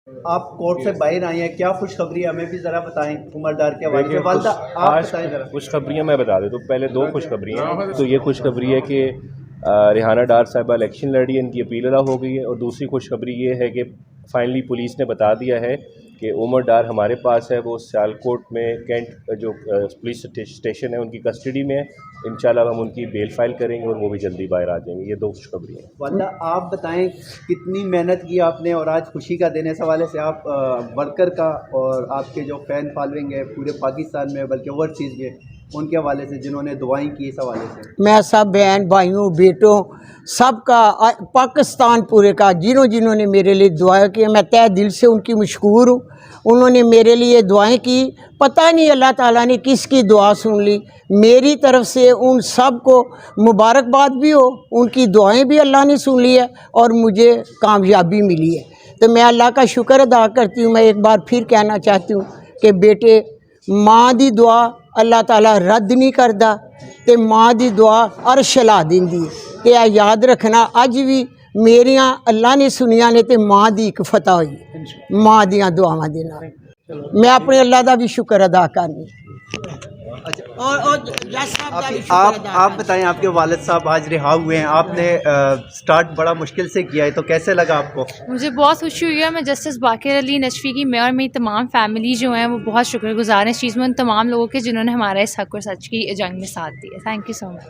آپ کورٹ سے باہر آئے ہیں، کیا خوشخبری ہمیں بھی ذرا بتائیں عمر ڈار کے حوالے سے؟ والدہ آپ بتائیں ذرا۔ خوشخبریاں میں بتا دیتا ہوں، پہلے دو خوشخبریاں ہیں۔ تو یہ خوشخبری ہے کہ ریحانہ ڈار صاحبہ الیکشن لڑی ہے، ان کی اپیل ادا ہو گئی ہے، اور دوسری خوشخبری یہ ہے کہ فائنلی پولیس نے بتا دیا ہے کہ عمر ڈار ہمارے پاس ہے، وہ سیالکوٹ میں کینٹ جو پولیس اسٹیشن ہے ان کی کسٹڈی میں ہے۔ انشاءاللہ ہم ان کی بیل فائل کریں گے اور وہ بھی جلدی باہر آ جائیں گے۔ یہ دو خوشخبری ہیں۔ والدہ آپ بتائیں کتنی محنت کی آپ نے، اور آج خوشی کا دن ہے، اس حوالے سے آپ ورکر کا اور آپ کے جو فین فالوئنگ ہے پورے پاکستان میں بلکہ اوورسیز میں، ان کے حوالے سے جنہوں نے دعائیں کی اس حوالے سے؟ میں سب بہن بھائیوں بیٹوں سب کا، پاکستان پورے کا، جنہوں نے میرے لیے دعائیں کی، میں تہ دل سے ان کی مشکور ہوں۔ انہوں نے میرے لیے دعائیں کی، پتہ نہیں اللہ تعالیٰ نے کس کی دعا سن لی۔ میری طرف سے ان سب کو مبارکباد بھی ہو، ان کی دعائیں بھی اللہ نے سن لی ہے اور مجھے کامیابی ملی ہے، تو میں اللہ کا شکر ادا کرتی ہوں۔ میں ایک بار پھر کہنا چاہتی ہوں کہ بیٹے ماں دی دعا اللہ تعالیٰ رد نہیں کردا، تے ماں دی دعا عرش ہلا دیندی ہے۔ تے یاد رکھنا اج بھی میریاں اللہ نے سنیاں نے تے ماں دی ایک فتح ہوئی، ماں دیاں دعاواں دے نال میں اپنے اللہ دا بھی شکر ادا کرنی۔ آپ بتائیں، آپ کے والد صاحب آج رہا ہوئے ہیں، آپ نے سٹارٹ بڑا مشکل سے کیا ہے، تو کیسے لگا آپ کو؟ مجھے بہت خوشی ہوئی ہے۔ میں جسٹس باقر علی نجفی کی، میں اور میری تمام فیملی جو ہیں وہ بہت شکر گزار ہیں اس چیز میں، ان تمام لوگوں کے جنہوں نے ہمارا اس حق اور سچ کی جنگ میں ساتھ دیا۔ Thank you so much.